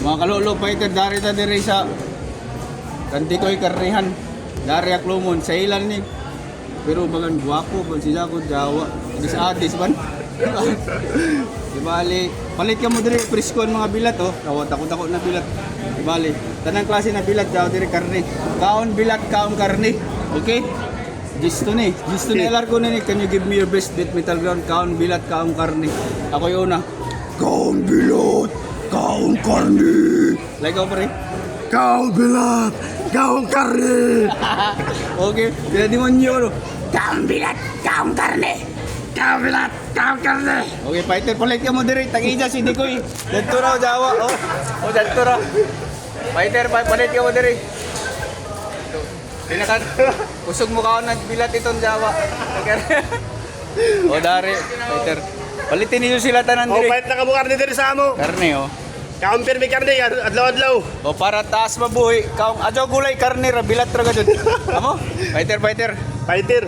Mga kalolo, fighter, dari ta diri sa Kantikoy Karnihan. Dari aklumon sa ilan ni. Pero bagan guwapo ba si Jaco Jawa. Adis ban. Di bali, palit ka mo diri priskon mga bilat oh. Takot na bilat. Di bali, tanang klase na bilat daw diri karne. Kaon bilat, kaon karne. Okay? Gisto ni LR ko ni. Can you give me your best death metal ground? Kaon bilat, kaon karne. Ako yung una. Kaon bilat, kaon karne. Like ako pare. Kaon bilat, kaon karne. Okay, kaya di mo nyo no. Kaon bilat, kaon karne. Kaon bilat, kaon karne. Okay, fighter, palit ka mo diri. Tag-ija si Dikoy. Dito raw Jawa. Oh, dito raw. Fighter, palit ka mo diri. Pinakan. Usog mo kaon nagbilat itong Jawa. O dari, fighter. Palitin niyo sila tanan Oh, diri. fight na ka mo karne diri sa amo. Karne oh. Kaon pirmi karne, adlaw-adlaw. O para taas mabuhi, kaong adyo gulay karne ra bilat ra gadud. Amo? Fighter. Fighter.